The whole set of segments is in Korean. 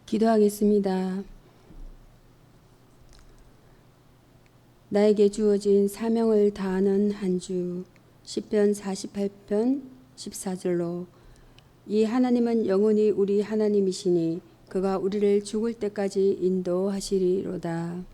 기도하겠습니다. 나에게 주어진 사명을 다하는 한 주. 시편 48편 14절로 이 하나님은 영원히 우리 하나님이시니 그가 우리를 죽을 때까지 인도하시리로다.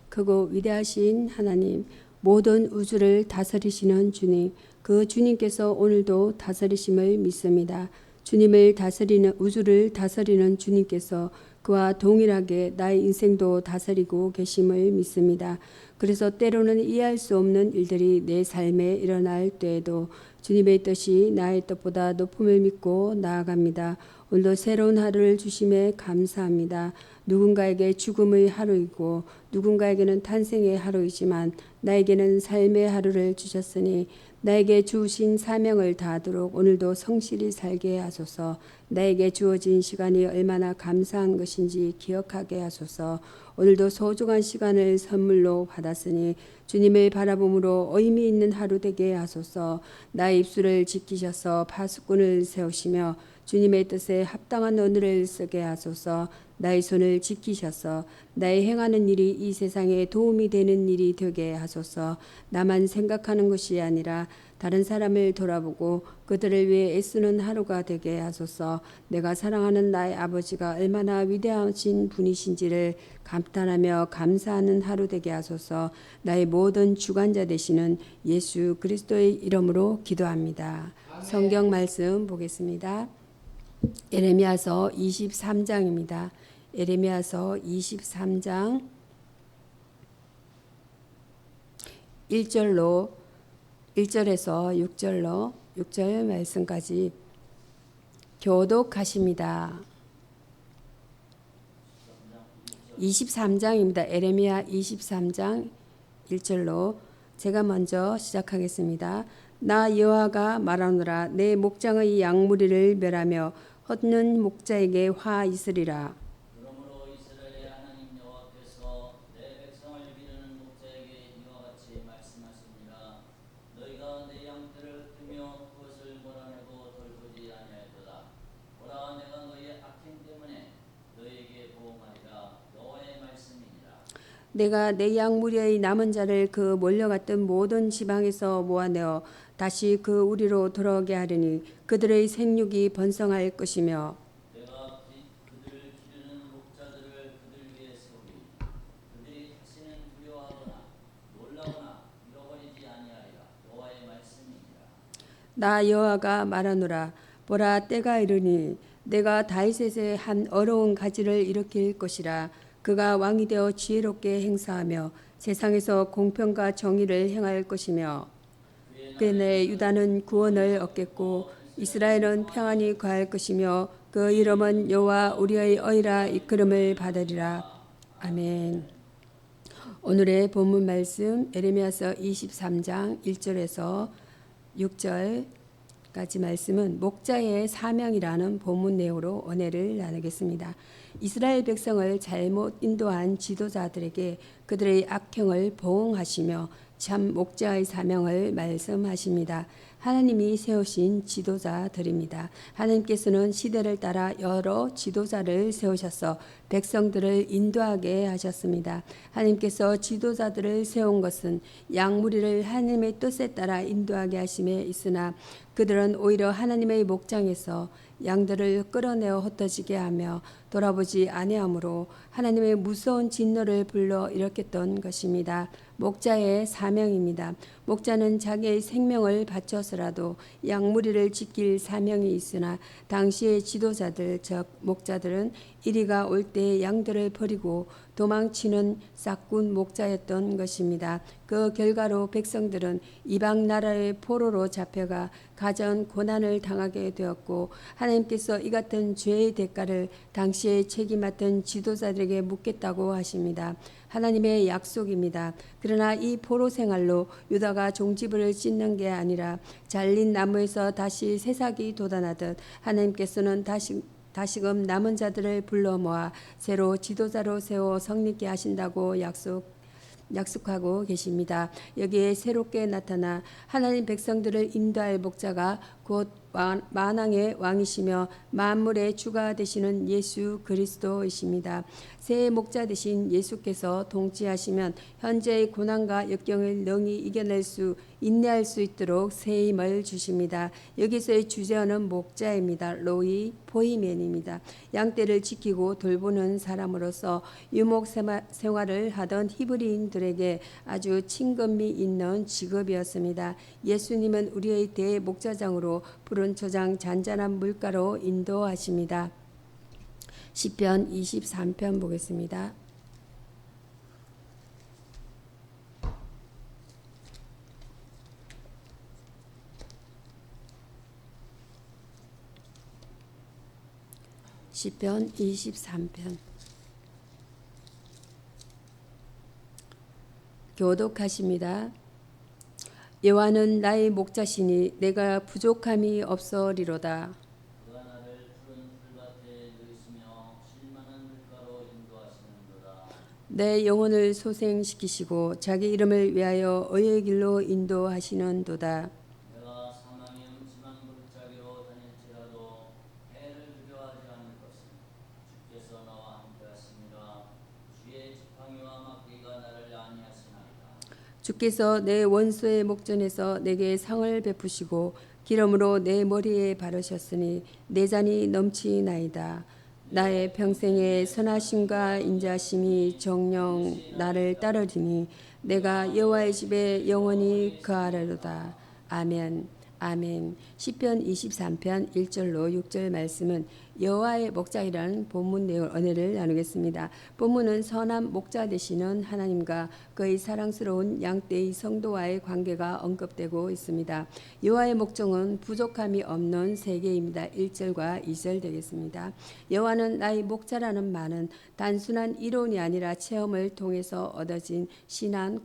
크고 위대하신 하나님, 모든 우주를 다스리시는 주님, 그 주님께서 오늘도 다스리심을 믿습니다. 주님을 다스리는 우주를 다스리는 주님께서 그와 동일하게 나의 인생도 다스리고 계심을 믿습니다. 그래서 때로는 이해할 수 없는 일들이 내 삶에 일어날 때에도 주님의 뜻이 나의 뜻보다 높음을 믿고 나아갑니다. 오늘도 새로운 하루를 주심에 감사합니다. 누군가에게 죽음의 하루이고 누군가에게는 탄생의 하루이지만 나에게는 삶의 하루를 주셨으니 나에게 주신 사명을 다하도록 오늘도 성실히 살게 하소서. 나에게 주어진 시간이 얼마나 감사한 것인지 기억하게 하소서. 오늘도 소중한 시간을 선물로 받았으니 주님을 바라봄으로 의미 있는 하루 되게 하소서. 나의 입술을 지키셔서 파수꾼을 세우시며 주님의 뜻에 합당한 언어를 쓰게 하소서. 나의 손을 지키셔서 나의 행하는 일이 이 세상에 도움이 되는 일이 되게 하소서. 나만 생각하는 것이 아니라 다른 사람을 돌아보고 그들을 위해 애쓰는 하루가 되게 하소서. 내가 사랑하는 나의 아버지가 얼마나 위대하신 분이신지를 감탄하며 감사하는 하루 되게 하소서. 나의 모든 주관자 되시는 예수 그리스도의 이름으로 기도합니다. 성경 말씀 보겠습니다. 에레미야서 23장입니다. 에레미야서 23장 1절에서 6절 말씀까지 교독하십니다. 23장입니다. 에레미야 23장 1절로 제가 먼저 시작하겠습니다. 나 여호와가 말하노라. 내 목장의 양무리를 멸하며 헛는 목자에게 화 있으리라. 그러므로 이스라엘의 하나님 여호와께서 내 백성을 기르는 목자에게 이와 같이 말씀하십니다. 너희가 내 양떼를 흩으며 그것을 몰아내고 돌보지 아니하였도다. 보라, 내가 너희의 악행 때문에 너희에게 보응하리라. 여호와의 말씀이니라. 내가 내 양무리의 남은 자를 그 몰려갔던 모든 지방에서 모아내어 다시 그 우리로 돌아오게 하리니 그들의 생육이 번성할 것이며 내가 그들을 기르는 목자들을 그들 위에 세우리. 그들이 다시는 두려워하거나 놀라거나 잃어버리지 아니하리라. 여호와의 말씀이니라. 나 여호와가 말하노라. 보라, 때가 이르니 내가 다윗에게 한 어려운 가지를 일으킬 것이라. 그가 왕이 되어 지혜롭게 행사하며 세상에서 공평과 정의를 행할 것이며 그의 내 유다는 구원을 얻겠고 이스라엘은 평안히 거할 것이며 그 이름은 여호와 우리의 의라 이끌음을 받으리라. 아멘. 오늘의 본문 말씀 에레미야서 23장 1절에서 6절까지 말씀은 목자의 사명이라는 본문 내용으로 은혜를 나누겠습니다. 이스라엘 백성을 잘못 인도한 지도자들에게 그들의 악행을 보응하시며 참 목자의 사명을 말씀하십니다. 하나님이 세우신 지도자들입니다. 하나님께서는 시대를 따라 여러 지도자를 세우셔서 백성들을 인도하게 하셨습니다. 하나님께서 지도자들을 세운 것은 양무리를 하나님의 뜻에 따라 인도하게 하심에 있으나 그들은 오히려 하나님의 목장에서 양들을 끌어내어 흩어지게 하며 돌아보지 아니하므로 하나님의 무서운 진노를 불러 일으켰던 것입니다. 목자의 사명입니다. 목자는 자기의 생명을 바쳐서라도 양무리를 지킬 사명이 있으나 당시의 지도자들 즉 목자들은 이리가 올 때 양들을 버리고 도망치는 싹군 목자였던 것입니다. 그 결과로 백성들은 이방 나라의 포로로 잡혀가 가전 고난을 당하게 되었고 하나님께서 이 같은 죄의 대가를 당시에 책임맡은 지도자들에게 묻겠다고 하십니다. 하나님의 약속입니다. 그러나 이 포로 생활로 유다가 종지부를 찢는 게 아니라 잘린 나무에서 다시 새싹이 돋아나듯 하나님께서는 다시금 남은 자들을 불러 모아 새로 지도자로 세워 성립케 하신다고 약속하고 계십니다. 여기에 새롭게 나타나 하나님 백성들을 인도할 목자가 곧 만왕의 왕이시며 만물의 주가 되시는 예수 그리스도이십니다. 새 목자 되신 예수께서 통치하시면 현재의 고난과 역경을 능히 인내할 수 있도록 새 힘을 주십니다. 여기서의 주제어는 목자입니다. 로이 포이맨입니다. 양떼를 지키고 돌보는 사람으로서 유목 생활을 하던 히브리인들에게 아주 친근미 있는 직업이었습니다. 예수님은 우리의 대목자장으로 푸른 초장 잔잔한 물가로 인도하십니다. 시편 23편 보겠습니다. 시편 23편 교독하십니다. 여호와는 나의 목자시니 내가 부족함이 없으리로다. 그가 나를 푸른 풀밭에 누이시며 쉴만한 물가로 인도하시는도다. 내 영혼을 소생시키시고 자기 이름을 위하여 의의 길로 인도하시는도다. 내가 사망의 음침한 골짜기로 다닐지라도 해를 두려워하지 않을 것은 주께서 나와 함께 하심이라. 주의 지팡이와 막대기가 나를 안위하시나이다. 주께서 내 원수의 목전에서 내게 상을 베푸시고 기름으로 내 머리에 바르셨으니 내 잔이 넘치나이다. 나의 평생의 선하심과 인자심이 정녕 나를 따르리니 내가 여호와의 집에 영원히 거하리로다. 아멘. 아멘. 시편 23편 1절로 6절 말씀은 여호와의 목자이라는 본문 내용 은혜를 나누겠습니다. 본문은 선한 목자 되시는 하나님과 그의 사랑스러운 양떼의 성도와의 관계가 언급되고 있습니다. 여호와의 목적은 부족함이 없는 세계입니다. 1절과 2절 되겠습니다. 여호와는 나의 목자라는 말은 단순한 이론이 아니라 체험을 통해서 얻어진 신앙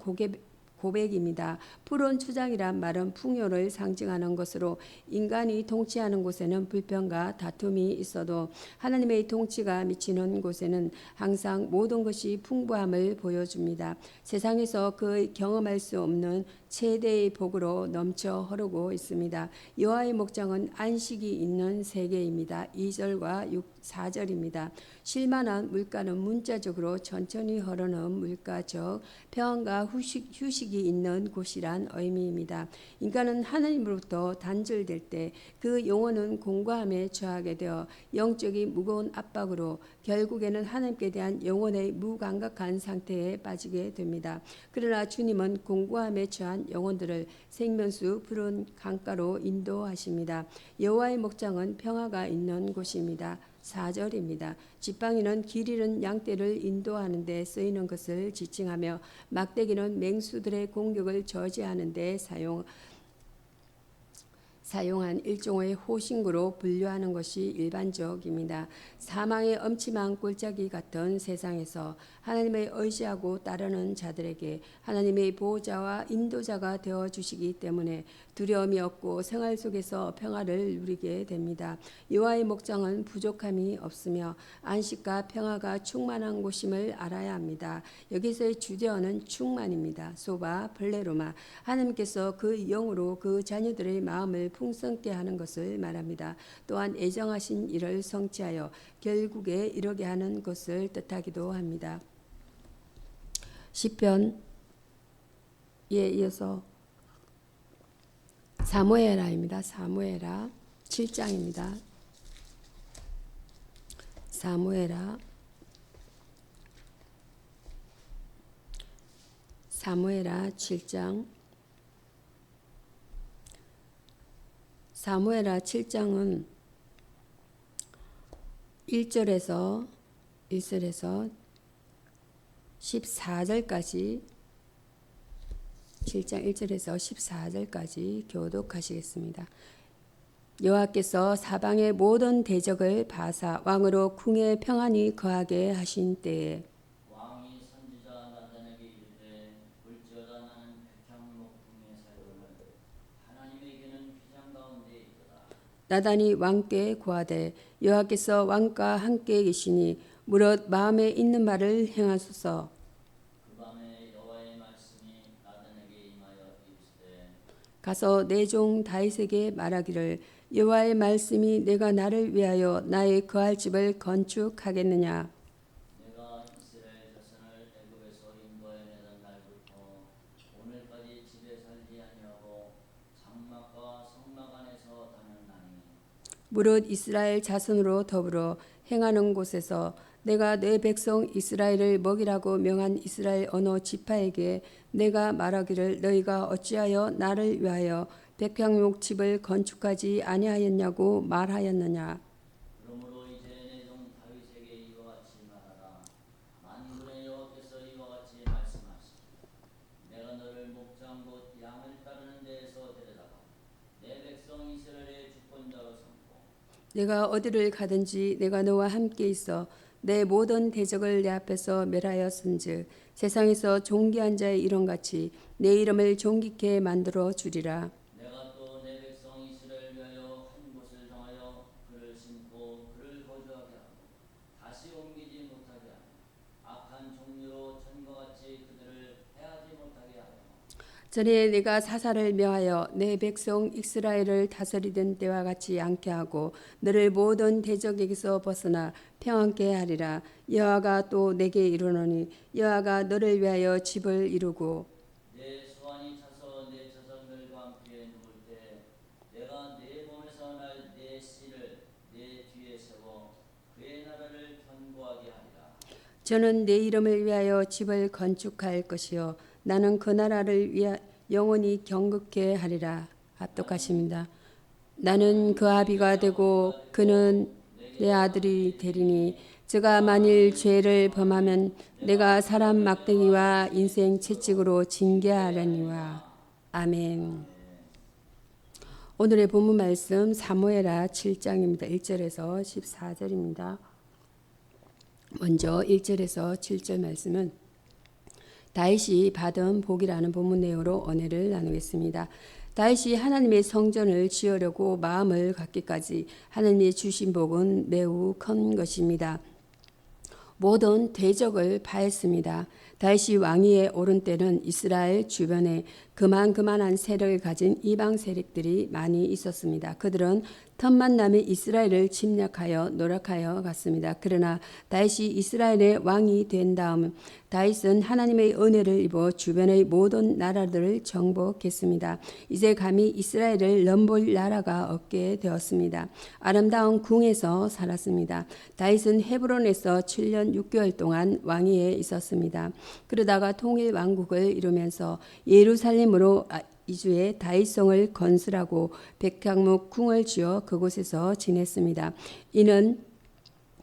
고백입니다. 푸른 초장이란 말은 풍요를 상징하는 것으로 인간이 통치하는 곳에는 불평과 다툼이 있어도 하나님의 통치가 미치는 곳에는 항상 모든 것이 풍부함을 보여줍니다. 세상에서 그 경험할 수 없는 최대의 복으로 넘쳐 흐르고 있습니다. 여호와의 목장은 안식이 있는 세계입니다. 2절과 4절입니다. 쉴만한 물가는 문자적으로 천천히 흐르는 물가 즉 평안과 휴식이 있는 곳이란 의미입니다. 인간은 하나님으로부터 단절될 때 그 영혼은 공고함에 처하게 되어 영적인 무거운 압박으로 결국에는 하나님께 대한 영혼의 무감각한 상태에 빠지게 됩니다. 그러나 주님은 공고함에 처한 영혼들을 생명수 푸른 강가로 인도하십니다. 여호와의 목장은 평화가 있는 곳입니다. 4절입니다. 지팡이는 길 잃은 양떼를 인도하는 데 쓰이는 것을 지칭하며 막대기는 맹수들의 공격을 저지하는 데 사용한 일종의 호신구로 분류하는 것이 일반적입니다. 사망의 엄침한 골짜기 같은 세상에서 하나님의 의지하고 따르는 자들에게 하나님의 보호자와 인도자가 되어 주시기 때문에 두려움이 없고 생활 속에서 평화를 누리게 됩니다. 여호와의 목장은 부족함이 없으며 안식과 평화가 충만한 곳임을 알아야 합니다. 여기서의 주제어는 충만입니다. 소바 플레로마 하나님께서 그 영으로 그 자녀들의 마음을 풍성케 하는 것을 말합니다. 또한 애정하신 일을 성취하여 결국에 이르게 하는 것을 뜻하기도 합니다. 시편에 이어서 사무엘하입니다. 사무엘하 7장입니다. 사무엘하 7장 사무엘하 7장은 1절에서 14절까지 7장 1절에서 14절까지 교독하시겠습니다. 여호와께서 사방의 모든 대적을 바사 왕으로 궁에 평안히 거하게 하신 때에 왕이 선지자 나단에게 이르되 볼지어다 나는 백향 목궁에 살거늘 하나님에게는 휘장 가운데 있도다. 나단이 왕께 고하되 여호와께서 왕과 함께 계시니 무릇 마음에 있는 말을 행하소서. 그 밤에 여호와의 말씀이 나단에게 임하여 이르시되 가서 내 종 다윗에게 말하기를 여호와의 말씀이 내가 나를 위하여 나의 거할 집을 건축하겠느냐. 내가 이스라엘 자손을 애굽에서 인도해내던 날부터 오늘까지 집에 살지 아니하고 장막과 성막 안에서 다녔나니 무릇 이스라엘 자손으로 더불어 행하는 곳에서 내가 내 백성 이스라엘을 먹이라고 명한 이스라엘 어느 지파에게 내가 말하기를 너희가 어찌하여 나를 위하여 백향목 집을 건축하지 아니하였냐고 말하였느냐. 그러므로 이제 내 종 다윗에게 이와 같이 말하라. 만군의 여호와께서 이와 같이 말씀하시기를 내가 너를 목장 곧 양을 따르는 데에서 데려다가 내 백성 이스라엘의 주권자로 삼고 내가 어디를 가든지 내가 너와 함께 있어 내 모든 대적을 내 앞에서 멸하였은즉 세상에서 존귀한 자의 이름같이 내 이름을 존귀케 만들어 주리라. 내가 또 내 백성 이스라엘 위하여 한 곳을 정하여 그를 심고 그를 거주하게 하고 다시 옮기지 못하게 하며 악한 종류로 전과 같이 그들을 해하지 못하게 하며 전에 내가 사사를 멸하여 내 백성 이스라엘을 다스리던 때와 같이 않게 하고 너를 모든 대적에게서 벗어나 평안케 하리라. 여호와가 또 내게 이르노니 여호와가 너를 위하여 집을 이루고 내 수완이 차서 내 자손들과 함께 누울 때 내가 내 몸에서 날 내 씨를 내 뒤에 세워 그의 나라를 견고하게 하리라. 저는 내 이름을 위하여 집을 건축할 것이요 나는 그 나라를 위하 영원히 경극케 하리라. 압독하십니다. 나는 그 아비가 되고 그는 내 아들이 되리니 저가 만일 죄를 범하면 내가 사람 막대기와 인생 채찍으로 징계하려니와. 아멘. 오늘의 본문 말씀 사무엘하 7장입니다. 1절에서 14절입니다. 먼저 1절에서 7절 말씀은 다윗이 받은 복이라는 본문 내용으로 언해를 나누겠습니다. 다윗이 하나님의 성전을 지으려고 마음을 갖기까지 하나님이 주신 복은 매우 큰 것입니다. 모든 대적을 파했습니다. 다윗이 왕위에 오른 때는 이스라엘 주변에 그만한 세력을 가진 이방 세력들이 많이 있었습니다. 그들은 틈만 나면 이스라엘을 침략하여 노력하여 갔습니다. 그러나 다윗이 이스라엘의 왕이 된 다음 다윗은 하나님의 은혜를 입어 주변의 모든 나라들을 정복했습니다. 이제 감히 이스라엘을 넘볼 나라가 없게 되었습니다. 아름다운 궁에서 살았습니다. 다윗은 헤브론에서 7년 6개월 동안 왕위에 있었습니다. 그러다가 통일 왕국을 이루면서 예루살렘으로 이주해 다윗성을 건설하고 백향목 궁을 지어 그곳에서 지냈습니다. 이는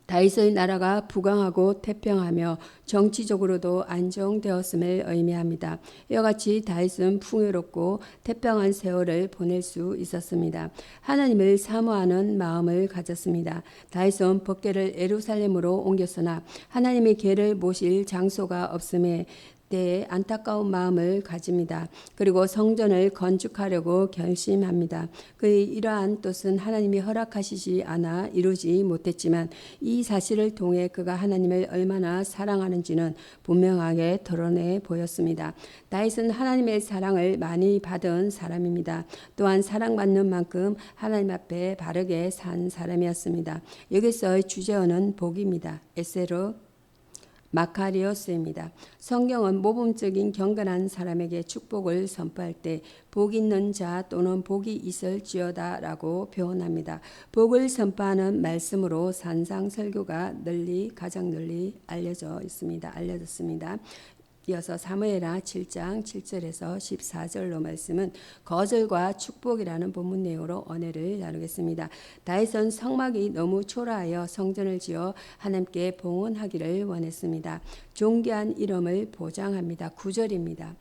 다윗의 나라가 부강하고 태평하며 정치적으로도 안정되었음을 의미합니다. 이와 같이 다윗은 풍요롭고 태평한 세월을 보낼 수 있었습니다. 하나님을 사모하는 마음을 가졌습니다. 다윗은 법궤를 예루살렘으로 옮겼으나 하나님의 궤를 모실 장소가 없음에 때에 안타까운 마음을 가집니다. 그리고 성전을 건축하려고 결심합니다. 그의 이러한 뜻은 하나님이 허락하시지 않아 이루지 못했지만 이 사실을 통해 그가 하나님을 얼마나 사랑하는지는 분명하게 드러내 보였습니다. 다윗은 하나님의 사랑을 많이 받은 사람입니다. 또한 사랑받는 만큼 하나님 앞에 바르게 산 사람이었습니다. 여기서의 주제어는 복입니다. 에세르 마카리오스입니다. 성경은 모범적인 경건한 사람에게 축복을 선포할 때 복 있는 자 또는 복이 있을지어다라고 표현합니다. 복을 선포하는 말씀으로 산상설교가 가장 널리 알려졌습니다. 이어서 사무엘하 7장 7절에서 14절로 말씀은 거절과 축복이라는 본문 내용으로 언해를 나누겠습니다. 다윗은 성막이 너무 초라하여 성전을 지어 하나님께 봉헌하기를 원했습니다. 존귀한 이름을 보장합니다. 9절입니다.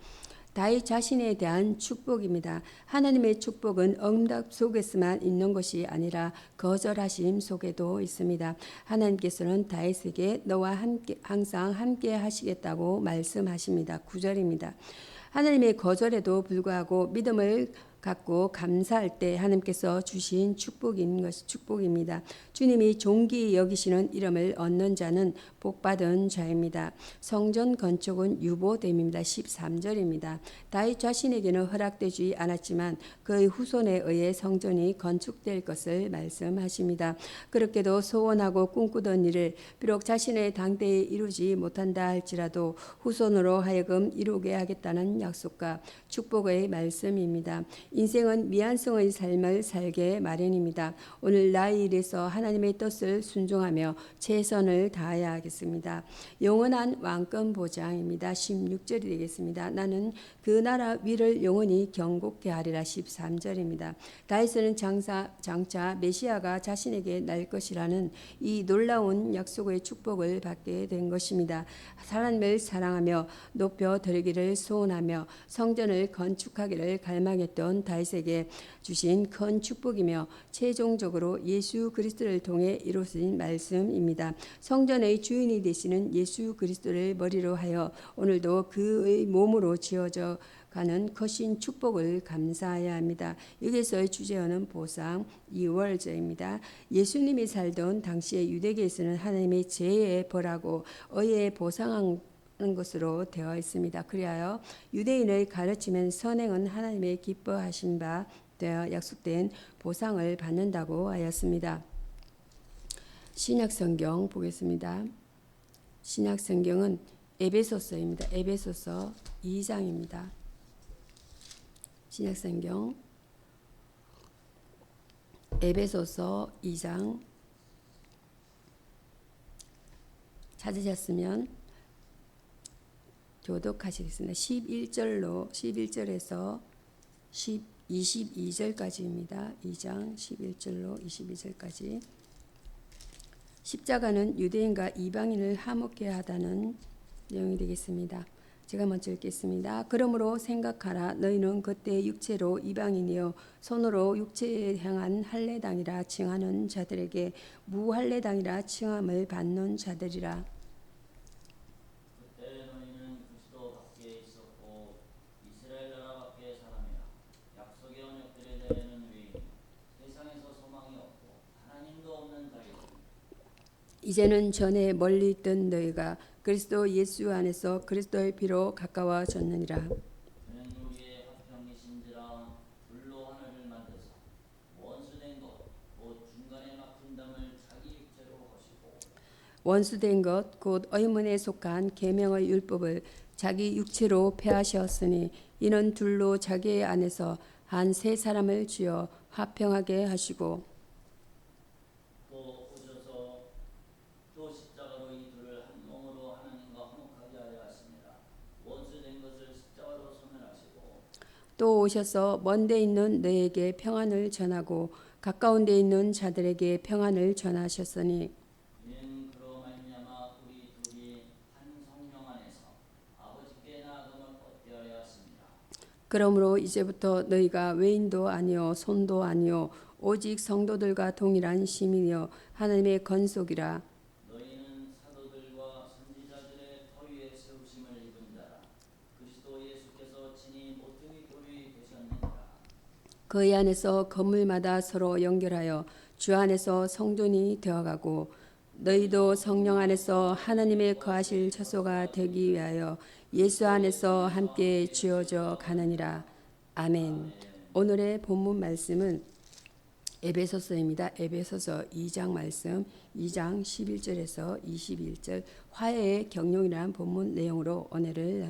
다윗 자신에 대한 축복입니다. 하나님의 축복은 응답 속에서만 있는 것이 아니라 거절하심 속에도 있습니다. 하나님께서는 다윗에게 너와 항상 함께 하시겠다고 말씀하십니다. 9절입니다. 하나님의 거절에도 불구하고 믿음을 갖고 감사할 때 하나님께서 주신 축복입니다. 주님이 존귀 여기시는 이름을 얻는 자는 복받은 자입니다. 성전 건축은 유보됨입니다. 13절입니다. 다윗 자신에게는 허락되지 않았지만 그의 후손에 의해 성전이 건축될 것을 말씀하십니다. 그렇게도 소원하고 꿈꾸던 일을 비록 자신의 당대에 이루지 못한다 할지라도 후손으로 하여금 이루게 하겠다는 약속과 축복의 말씀입니다. 인생은 미완성의 삶을 살게 마련입니다. 오늘 나의 일에서 하나님의 뜻을 순종하며 최선을 다해야 하겠습니다. 영원한 왕권 보장입니다. 16절이 되겠습니다. 나는 그 나라 위를 영원히 경고케 하리라. 13절입니다. 다윗은 장차 메시아가 자신에게 날 것이라는 이 놀라운 약속의 축복을 받게 된 것입니다. 하나님을 사랑하며 높여 드리기를 소원하며 성전을 건축하기를 갈망했던 다윗에게 주신 큰 축복이며 최종적으로 예수 그리스도를 통해 이루어진 말씀입니다. 성전의 주인이 되시는 예수 그리스도를 머리로 하여 오늘도 그의 몸으로 지어져 가는 거신 축복을 감사해야 합니다. 여기서의 주제어는 보상 2월절입니다. 예수님이 살던 당시의 유대계에서는 하나님의 죄의 벌하고 의의 보상한 것으로 되어 있습니다. 그리하여 유대인의 가르치면 선행은 하나님의 기뻐하신 바 되어 약속된 보상을 받는다고 하였습니다. 신약성경 보겠습니다. 신약성경은 에베소서입니다. 에베소서 2장입니다. 신약성경 에베소서 2장 찾으셨으면 교독하시겠습니다. 11절에서 22절까지입니다. 2장 11절로 22절까지. 십자가는 유대인과 이방인을 화목케 하다는 내용이 되겠습니다. 제가 먼저 읽겠습니다. 그러므로 생각하라. 너희는 그때 육체로 이방인이요 손으로 육체에 향한 할례당이라 칭하는 자들에게 무할례당이라 칭함을 받는 자들이라. 그때 너희는 그리스도 밖에 있었고 이스라엘 나라 밖에 사람이라. 약속의 언약들에 대해는 외인 세상에서 소망이 없고 하나님도 없는 자이니 이제는 전에 멀리 있던 너희가 그리스도 예수 안에서 그리스도의 피로 가까워졌느니라. 그는 우리의 화평이신지라 불로 하늘을 만드사 원수된 것 곧 중간에 막힌 담을 자기 육체로 하시고 원수된 것 곧 의문에 속한 계명의 율법을 자기 육체로 폐하셨으니 이는 둘로 자기 안에서 한 세 사람을 지어 화평하게 하시고 또 오셔서 또 십자가로 이 둘을 한 몸으로 하나님과 화목하게 하려 하시니라. 원수된 것을 십자가로 소멸하시고 또 오셔서 먼데 있는 너에게 평안을 전하고 가까운 데 있는 자들에게 평안을 전하셨으니 이는 그로 말미암아 우리 둘이 한 성령 안에서 아버지께 나아감을 얻게 하려 하십니다. 그러므로 이제부터 너희가 외인도 아니요 손도 아니요 오직 성도들과 동일한 시민이요 하나님의 건속이라. 너희는 사도들과 선지자들의 터 위에 세우심을 입은 자라. 그리스도 예수께서 친히 모퉁이 돌이 되셨느니라. 그의 안에서 건물마다 서로 연결하여 주 안에서 성전이 되어가고 너희도 성령 안에서 하나님의 거하실 처소가 되기 위하여 예수 안에서 함께 지어져 가느니라. 아멘. 오늘의 본문 말씀은 에베소서입니다. 에베소서 2장 말씀 2장 11절에서 21절 화해의 경륜이라는 본문 내용으로 은혜를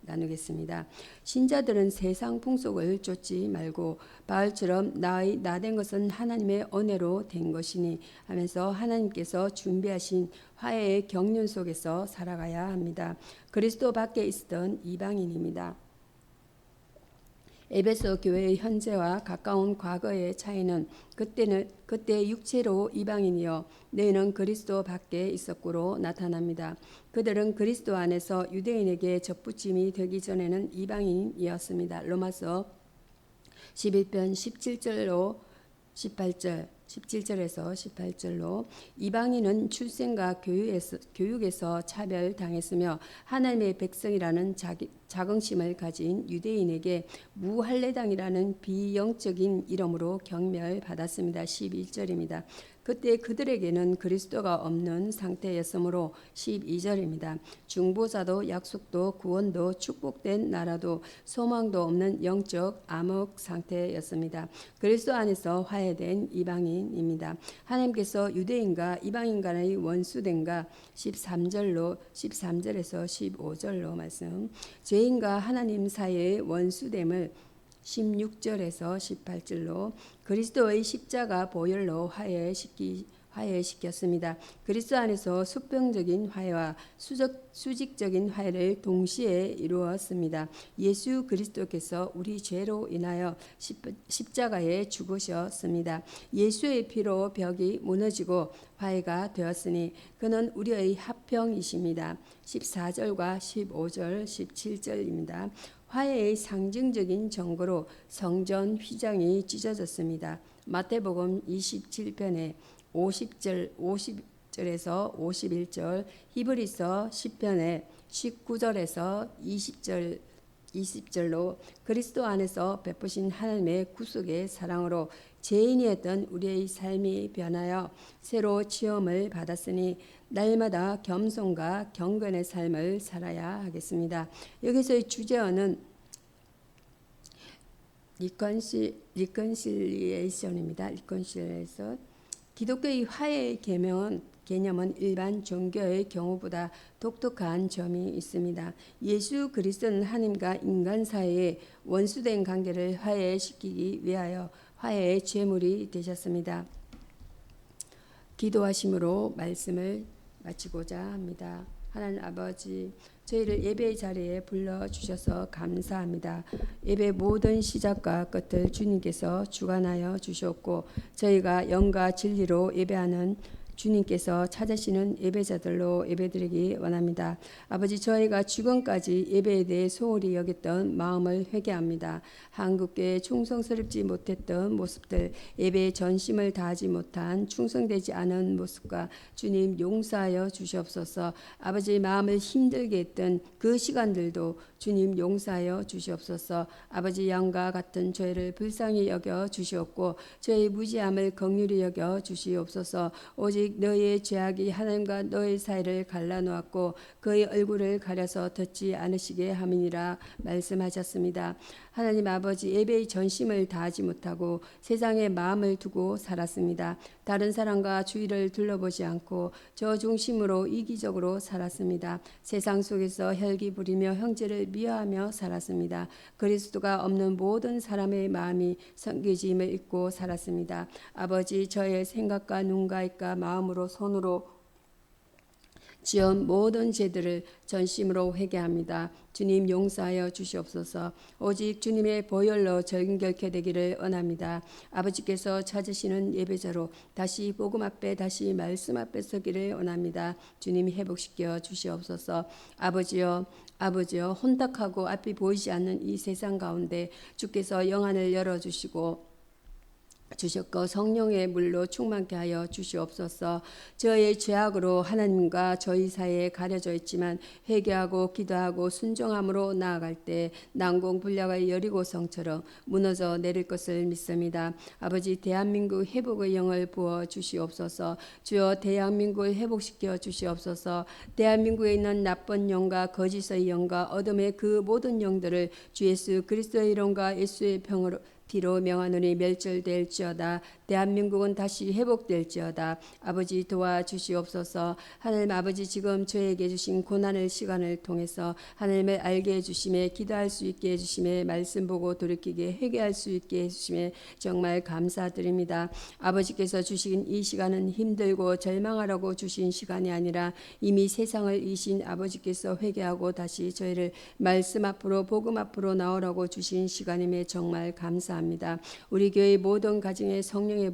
나누겠습니다. 신자들은 세상 풍속을 쫓지 말고 바울처럼 나된 것은 하나님의 은혜로 된 것이니 하면서 하나님께서 준비하신 화해의 경륜 속에서 살아가야 합니다. 그리스도 밖에 있던 이방인입니다. 에베소 교회의 현재와 가까운 과거의 차이는 그때 육체로 이방인이요 너희는 그리스도 밖에 있었고로 나타납니다. 그들은 그리스도 안에서 유대인에게 접붙임이 되기 전에는 이방인이었습니다. 로마서 11편 17절로 18절 17절에서 18절로 이방인은 출생과 교육에서 차별당했으며 하나님의 백성이라는 자긍심을 가진 유대인에게 무할례당이라는 비영적인 이름으로 경멸받았습니다. 11절입니다. 그때 그들에게는 그리스도가 없는 상태였으므로 12절입니다. 중보자도 약속도 구원도 축복된 나라도 소망도 없는 영적 암흑 상태였습니다. 그리스도 안에서 화해된 이방인입니다. 하나님께서 유대인과 이방인 간의 원수됨과 13절에서 15절로 말씀, 죄인과 하나님 사이의 원수됨을 16절에서 18절로 그리스도의 십자가 보혈로 화해시켰습니다. 그리스도 안에서 수평적인 화해와 수직적인 화해를 동시에 이루었습니다. 예수 그리스도께서 우리 죄로 인하여 십자가에 죽으셨습니다. 예수의 피로 벽이 무너지고 화해가 되었으니 그는 우리의 합평이십니다. 14절과 15절, 17절입니다. 화해의 상징적인 증거로 성전 휘장이 찢어졌습니다. 마태복음 27편에 50절에서 51절, 히브리서 10편에 19절에서 20절로 그리스도 안에서 베푸신 하나님의 구속의 사랑으로 죄인이었던 우리의 삶이 변하여 새로 지음을 받았으니 날마다 겸손과 경건의 삶을 살아야 하겠습니다. 여기서의 주제어는 리컨실리에이션입니다. 리컨실리에이션. 기독교의 화해의 개념은 일반 종교의 경우보다 독특한 점이 있습니다. 예수 그리스도는 하나님과 인간 사이의 원수된 관계를 화해시키기 위하여 화해의 제물이 되셨습니다. 기도하심으로 말씀을 마치고자 합니다. 하나님 아버지, 저희를 예배의 자리에 불러주셔서 감사합니다. 예배 모든 시작과 끝을 주님께서 주관하여 주셨고 저희가 영과 진리로 예배하는 주님께서 찾으시는 예배자들로 예배드리기 원합니다. 아버지, 저희가 지금까지 예배에 대해 소홀히 여겼던 마음을 회개합니다. 한국교회에 충성스럽지 못했던 모습들, 예배에 전심을 다하지 못한 충성되지 않은 모습과 주님 용서하여 주시옵소서. 아버지, 마음을 힘들게 했던 그 시간들도 주님 용서하여 주시옵소서. 아버지, 양과 같은 저희를 불쌍히 여겨 주시옵고 저희 무지함을 긍휼히 여겨 주시옵소서. 오직 너희의 죄악이 하나님과 너희 사이를 갈라놓았고 그의 얼굴을 가려서 듣지 않으시게 함이니라 말씀하셨습니다. 하나님 아버지, 예배의 전심을 다하지 못하고 세상에 마음을 두고 살았습니다. 다른 사람과 주위를 둘러보지 않고 저 중심으로 이기적으로 살았습니다. 세상 속에서 혈기 부리며 형제를 미워하며 살았습니다. 그리스도가 없는 모든 사람의 마음이 성교지임을 잊고 살았습니다. 아버지, 저의 생각과 눈과 입과 마음으로 손으로 지은 모든 죄들을 전심으로 회개합니다. 주님 용서하여 주시옵소서. 오직 주님의 보혈로 정결케 되기를 원합니다. 아버지께서 찾으시는 예배자로 다시 복음 앞에 다시 말씀 앞에 서기를 원합니다. 주님 회복시켜 주시옵소서. 아버지여 혼탁하고 앞이 보이지 않는 이 세상 가운데 주께서 영안을 열어주시고 주셨고 성령의 물로 충만케 하여 주시옵소서. 저의 죄악으로 하나님과 저희 사이에 가려져 있지만 회개하고 기도하고 순종함으로 나아갈 때 난공불락의 여리고성처럼 무너져 내릴 것을 믿습니다. 아버지, 대한민국 회복의 영을 부어 주시옵소서. 주여, 대한민국을 회복시켜 주시옵소서. 대한민국에 있는 나쁜 영과 거짓의 영과 어둠의 그 모든 영들을 주 예수 그리스도의 이름과 예수의 병으로 피로 명하노니 멸절될지어다. 대한민국은 다시 회복될지어다. 아버지, 도와주시옵소서. 하나님 아버지, 지금 저에게 주신 고난의 시간을 통해서 하나님을 알게 해주심에, 기도할 수 있게 해주심에, 말씀 보고 돌이키게 회개할 수 있게 해주심에 정말 감사드립니다. 아버지께서 주신 이 시간은 힘들고 절망하라고 주신 시간이 아니라 이미 세상을 이신 아버지께서 회개하고 다시 저희를 말씀 앞으로 복음 앞으로 나오라고 주신 시간임에 정말 감사합니다. 감사합니다. 우리 교회 모든 가정에 성령의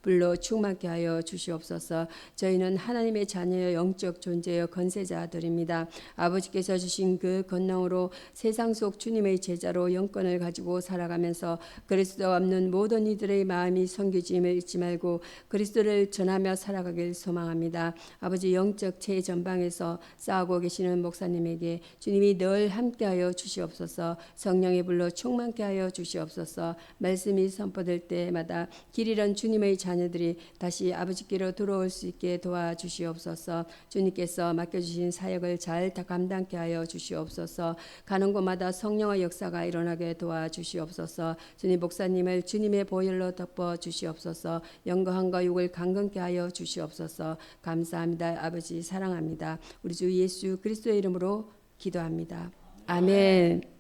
불로 충만케 하여 주시옵소서. 저희는 하나님의 자녀여 영적 존재여 건세자들입니다. 아버지께서 주신 그 권능으로 세상 속 주님의 제자로 영권을 가지고 살아가면서 그리스도 없는 모든 이들의 마음이 섬겨짐을 잊지 말고 그리스도를 전하며 살아가길 소망합니다. 아버지 영적 최전방에서 싸우고 계시는 목사님에게 주님이 늘 함께하여 주시옵소서. 성령의 불로 충만케 하여 주시옵소서. 말씀이 선포될 때마다 길 잃은 주님의 자녀들이 다시 아버지께로 돌아올 수 있게 도와주시옵소서. 주님께서 맡겨주신 사역을 잘 감당케 하여 주시옵소서. 가는 곳마다 성령의 역사가 일어나게 도와주시옵소서. 주님 목사님을 주님의 보혈로 덮어 주시옵소서. 영광과 욕을 강건케 하여 주시옵소서. 감사합니다. 아버지 사랑합니다. 우리 주 예수 그리스도의 이름으로 기도합니다. 아멘.